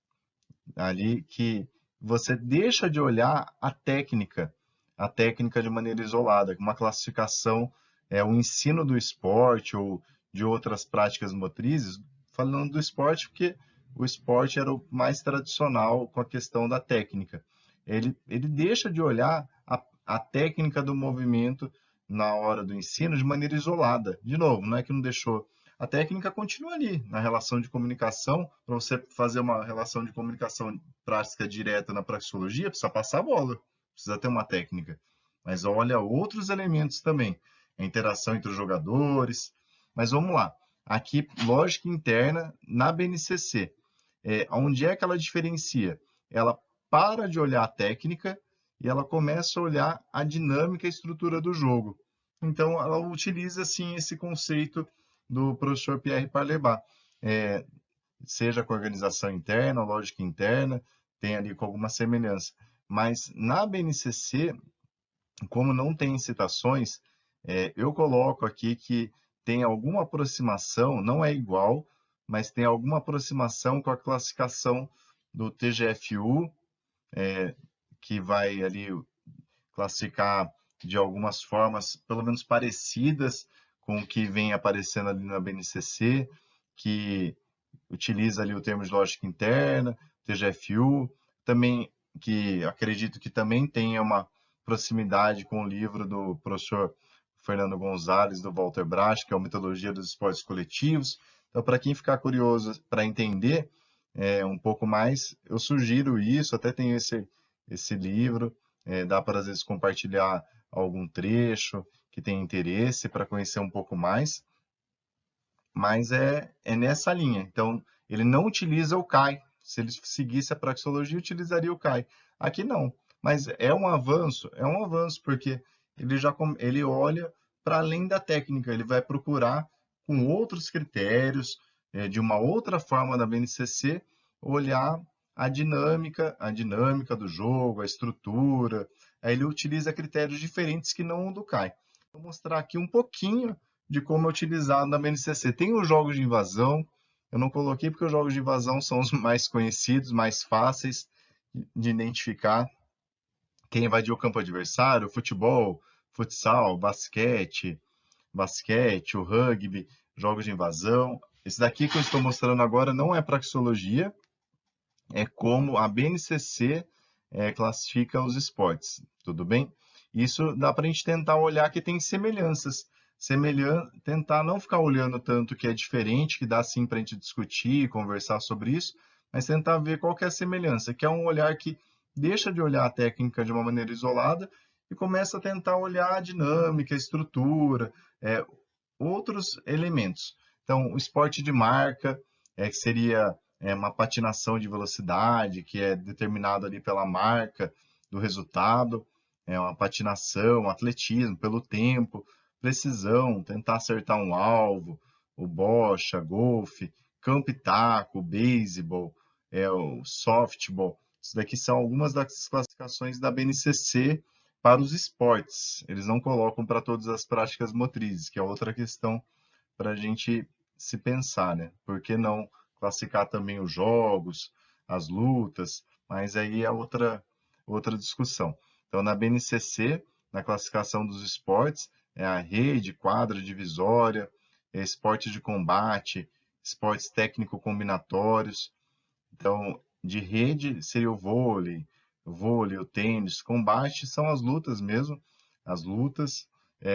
ali que você deixa de olhar a técnica de maneira isolada, uma classificação, o ensino do esporte ou de outras práticas motrizes, falando do esporte porque o esporte era o mais tradicional com a questão da técnica. Ele deixa de olhar a técnica do movimento na hora do ensino de maneira isolada. De novo, não é que não deixou. A técnica continua ali, na relação de comunicação. Para você fazer uma relação de comunicação prática direta na praxeologia, precisa passar a bola, precisa ter uma técnica. Mas olha outros elementos também, a interação entre os jogadores. Mas vamos lá, aqui, lógica interna na BNCC. Onde é que ela diferencia? Ela para de olhar a técnica e ela começa a olhar a dinâmica e estrutura do jogo. Então, ela utiliza, sim, esse conceito do professor Pierre Pallebat, seja com organização interna, lógica interna, tem ali com alguma semelhança. Mas na BNCC, como não tem citações, eu coloco aqui que tem alguma aproximação, não é igual, mas tem alguma aproximação com a classificação do TGFU, que vai ali classificar de algumas formas, pelo menos parecidas com o que vem aparecendo ali na BNCC, que utiliza ali o termo de lógica interna, TGFU, também que acredito que também tenha uma proximidade com o livro do professor Fernando Gonzalez, do Walter Brasch, que é a Metodologia dos Esportes Coletivos. Então, para quem ficar curioso para entender um pouco mais, eu sugiro isso, até tenho esse livro, dá para às vezes compartilhar algum trecho que tem interesse para conhecer um pouco mais, mas é nessa linha. Então, ele não utiliza o CAI. Se ele seguisse a praxeologia, utilizaria o CAI. Aqui não, mas é um avanço, porque ele olha para além da técnica, ele vai procurar com outros critérios, de uma outra forma da BNCC, olhar a dinâmica do jogo, a estrutura. Aí ele utiliza critérios diferentes que não o do CAI. Vou mostrar aqui um pouquinho de como é utilizado na BNCC. Tem os jogos de invasão, eu não coloquei porque os jogos de invasão são os mais conhecidos, mais fáceis de identificar. Quem invadiu o campo adversário, futebol, futsal, basquete, o rugby, jogos de invasão. Esse daqui que eu estou mostrando agora não é praxeologia, é como a BNCC classifica os esportes, tudo bem? Isso dá para a gente tentar olhar que tem semelhanças, tentar não ficar olhando tanto que é diferente, que dá sim para a gente discutir, conversar sobre isso, mas tentar ver qual que é a semelhança, que é um olhar que deixa de olhar a técnica de uma maneira isolada e começa a tentar olhar a dinâmica, a estrutura, outros elementos. Então, o esporte de marca, que seria uma patinação de velocidade, que é determinado ali pela marca do resultado, uma patinação, um atletismo, pelo tempo, precisão, tentar acertar um alvo, o bocha, golfe, campo e taco, beisebol, o softball. Isso daqui são algumas das classificações da BNCC para os esportes. Eles não colocam para todas as práticas motrizes, que é outra questão para a gente se pensar, né? Por que não classificar também os jogos, as lutas? Mas aí é outra discussão. Então, na BNCC, na classificação dos esportes, é a rede, quadra, divisória, esporte de combate, esportes técnico-combinatórios. Então, de rede seria o vôlei, o tênis, combate são as lutas mesmo, as lutas,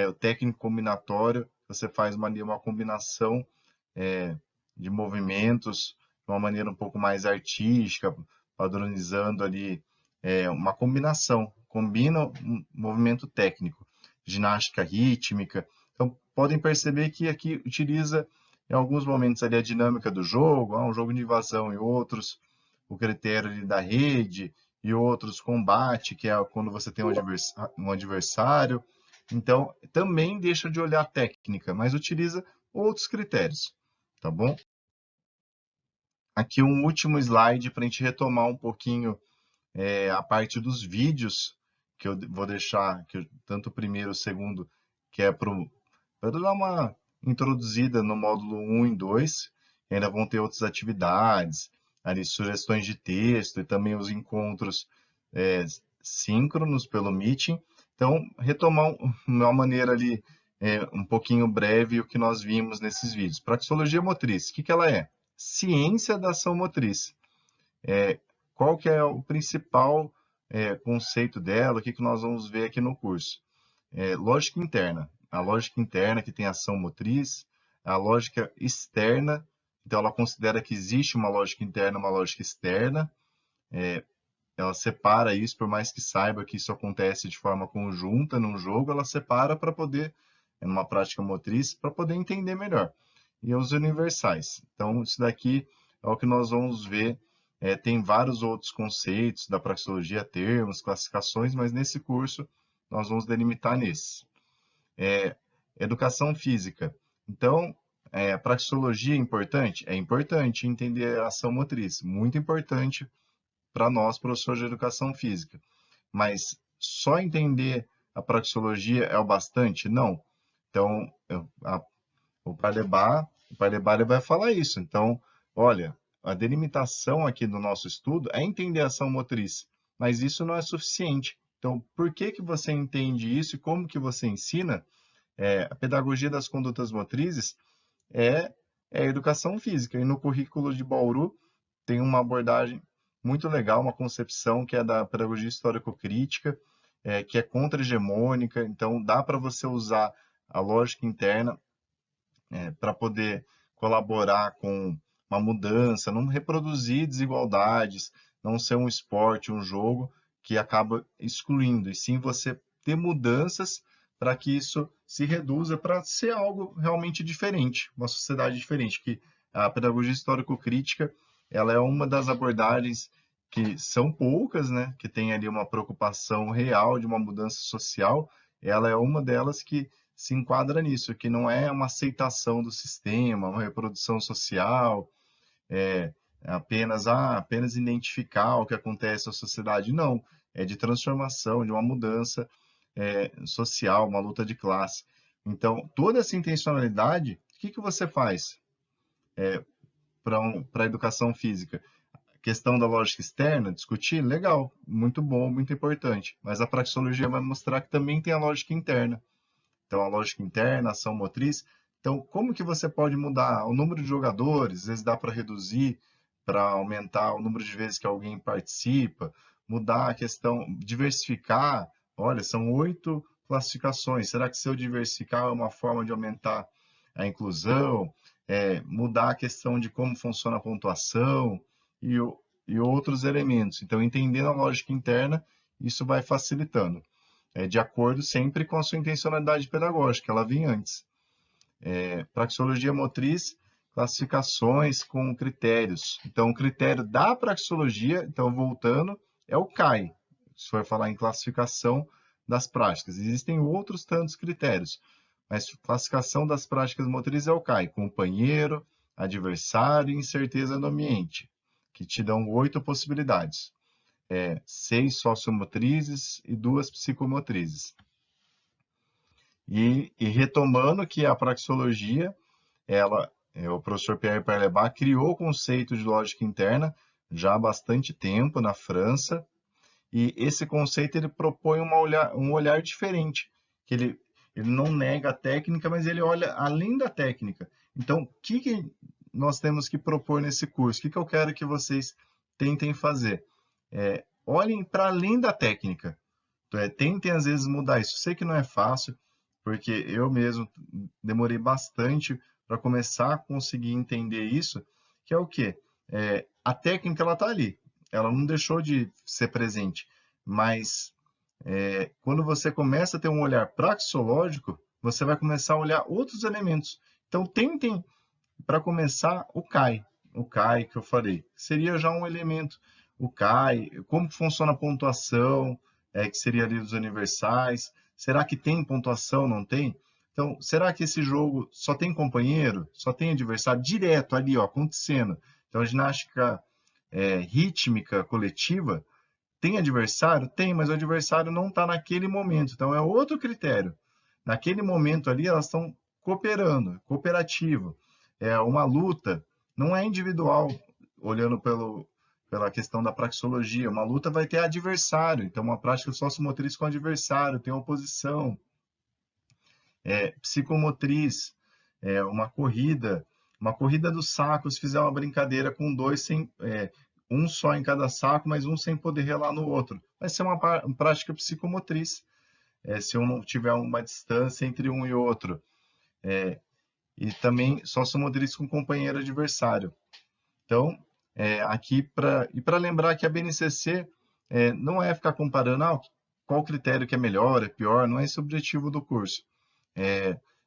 o técnico combinatório, você faz uma combinação de movimentos de uma maneira um pouco mais artística, padronizando ali uma combinação, combina um movimento técnico, ginástica rítmica. Então, podem perceber que aqui utiliza em alguns momentos ali a dinâmica do jogo, um jogo de invasão e outros, o critério ali da rede e outros combate, que é quando você tem um adversário. Então, também deixa de olhar a técnica, mas utiliza outros critérios, tá bom? Aqui um último slide para a gente retomar um pouquinho a parte dos vídeos, que eu vou deixar, tanto o primeiro e o segundo, que é para dar uma introduzida no módulo 1 e 2, e ainda vão ter outras atividades, ali, sugestões de texto e também os encontros síncronos pelo Meeting. Então, retomar de uma maneira ali um pouquinho breve o que nós vimos nesses vídeos. Praxeologia motriz, o que ela é? Ciência da ação motriz. Qual que é o principal conceito dela, o que nós vamos ver aqui no curso? Lógica interna. A lógica interna que tem ação motriz, a lógica externa, então ela considera que existe uma lógica interna e uma lógica externa, ela separa isso, por mais que saiba que isso acontece de forma conjunta num jogo, ela separa para poder, numa prática motriz, para poder entender melhor. E os universais. Então, isso daqui é o que nós vamos ver. Tem vários outros conceitos da praxeologia, termos, classificações, mas nesse curso nós vamos delimitar nesses. Educação física. Então, a praxeologia é importante? É importante entender a ação motriz, muito importante para nós, professores de educação física. Mas só entender a praxeologia é o bastante? Não. Então, o Padre Bá O Parlebari vai falar isso. Então, olha, a delimitação aqui do nosso estudo é entender a ação motriz, mas isso não é suficiente. Então, por que que você entende isso e como que você ensina? A pedagogia das condutas motrizes é, é a educação física. E no currículo de Bauru tem uma abordagem muito legal, uma concepção que é da pedagogia histórico-crítica, que é contra-hegemônica. Então, dá para você usar a lógica interna para poder colaborar com uma mudança, não reproduzir desigualdades, não ser um esporte, um jogo que acaba excluindo, e sim você ter mudanças para que isso se reduza para ser algo realmente diferente, uma sociedade diferente, que a pedagogia histórico-crítica, ela é uma das abordagens que são poucas, né, que tem ali uma preocupação real de uma mudança social, ela é uma delas que se enquadra nisso, que não é uma aceitação do sistema, uma reprodução social, é, apenas identificar o que acontece na sociedade. Não, é de transformação, de uma mudança social, uma luta de classe. Então, toda essa intencionalidade, o que que você faz para a educação física? A questão da lógica externa, discutir, legal, muito bom, muito importante. Mas a praxeologia vai mostrar que também tem a lógica interna. Então, a lógica interna, a ação motriz. Então, como que você pode mudar o número de jogadores? Às vezes dá para reduzir, para aumentar o número de vezes que alguém participa, mudar a questão, diversificar. Olha, são 8 classificações. Será que se eu diversificar é uma forma de aumentar a inclusão? Mudar a questão de como funciona a pontuação e outros elementos. Então, entendendo a lógica interna, isso vai facilitando de acordo sempre com a sua intencionalidade pedagógica, ela vem antes. Praxeologia motriz, classificações com critérios. Então, o critério da praxeologia, então voltando, é o CAI, se for falar em classificação das práticas. Existem outros tantos critérios, mas classificação das práticas motrizes é o CAI, companheiro, adversário e incerteza no ambiente, que te dão 8 possibilidades. 6 sociomotrizes e 2 psicomotrizes. E retomando que a praxeologia, o professor Pierre Parlebat criou o conceito de lógica interna já há bastante tempo na França, e esse conceito ele propõe um olhar diferente, que ele não nega a técnica, mas ele olha além da técnica. Então, o que nós temos que propor nesse curso? O que eu quero que vocês tentem fazer? Olhem para além da técnica. Tentem, às vezes, mudar isso. Sei que não é fácil, porque eu mesmo demorei bastante para começar a conseguir entender isso, que é o quê? A técnica, ela está ali. Ela não deixou de ser presente. Mas, quando você começa a ter um olhar praxeológico, você vai começar a olhar outros elementos. Então, tentem, para começar, o CAI. O CAI que eu falei. Seria já um elemento. O CAI, como funciona a pontuação, que seria ali dos universais. Será que tem pontuação? Não tem? Então, será que esse jogo só tem companheiro? Só tem adversário? Direto ali, ó, acontecendo. Então, a ginástica rítmica coletiva tem adversário? Tem, mas o adversário não está naquele momento. Então, é outro critério. Naquele momento ali, elas estão cooperando, cooperativo. Uma luta não é individual, olhando pela questão da praxeologia. Uma luta vai ter adversário, então uma prática sociomotriz com adversário, tem oposição. Psicomotriz, uma corrida do saco, se fizer uma brincadeira com dois, um só em cada saco, mas um sem poder relar no outro. Vai ser uma prática psicomotriz, se eu não tiver uma distância entre um e outro. E também sociomotriz com companheiro adversário. Então, aqui para lembrar que a BNCC não é ficar comparando qual critério que é melhor, é pior, não é esse o objetivo do curso.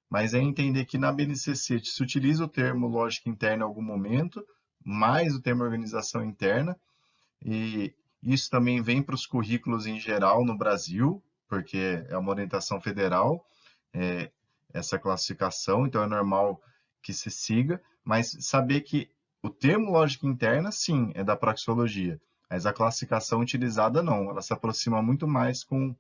Mas é entender que na BNCC se utiliza o termo lógica interna em algum momento, mais o termo organização interna, e isso também vem para os currículos em geral no Brasil, porque é uma orientação federal, essa classificação, então é normal que se siga, mas saber que o termo lógica interna, sim, é da praxeologia, mas a classificação utilizada não, ela se aproxima muito mais com,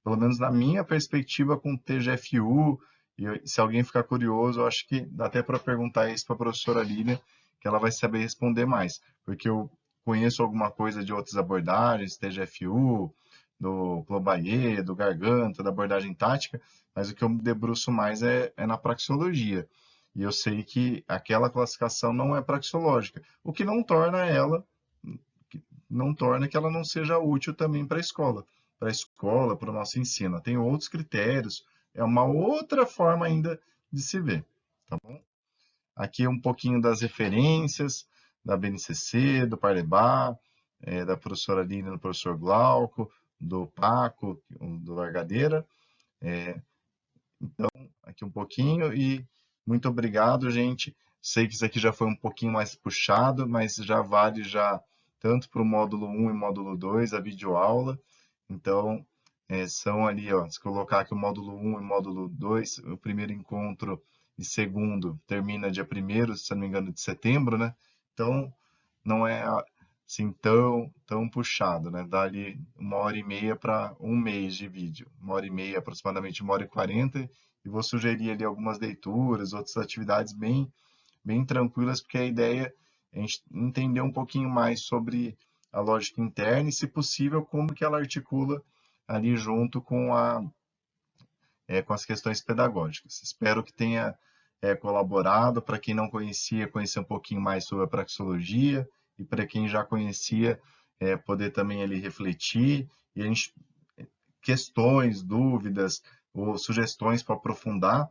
pelo menos na minha perspectiva, com TGFU E se alguém ficar curioso, eu acho que dá até para perguntar isso para a professora Lília, que ela vai saber responder mais, porque eu conheço alguma coisa de outras abordagens, TGFU, do Plobaye, do Garganta, da abordagem tática, mas o que eu me debruço mais é na praxeologia. E eu sei que aquela classificação não é praxeológica, o que não torna que ela não seja útil também para a escola, para o nosso ensino. Tem outros critérios, é uma outra forma ainda de se ver. Tá bom? Aqui um pouquinho das referências da BNCC, do Parlebá, da professora Lina, do professor Glauco, do Paco, do Largadeira. Então, aqui um pouquinho e muito obrigado, gente. Sei que isso aqui já foi um pouquinho mais puxado, mas já vale já tanto para o módulo 1 e módulo 2 a videoaula. Então, são ali, ó, se colocar aqui o módulo 1 e módulo 2, o primeiro encontro e segundo termina dia 1º, se não me engano, de setembro, né? Então, não é assim tão puxado, né? Dá ali 1h30 para um mês de vídeo, 1h30, aproximadamente 1h40, e vou sugerir ali algumas leituras, outras atividades bem tranquilas, porque a ideia é a gente entender um pouquinho mais sobre a lógica interna e, se possível, como que ela articula ali junto com as questões pedagógicas. Espero que tenha colaborado. Para quem não conhecia, conhecer um pouquinho mais sobre a praxeologia, e para quem já conhecia, poder também ali refletir e a gente, questões, dúvidas ou sugestões para aprofundar.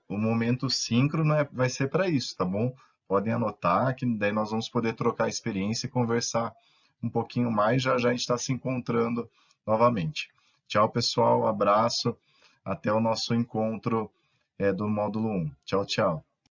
O momento síncrono vai ser para isso, tá bom? Podem anotar, que daí nós vamos poder trocar experiência e conversar um pouquinho mais. Já já a gente está se encontrando novamente. Tchau, pessoal. Abraço. Até o nosso encontro do módulo 1. Tchau, tchau.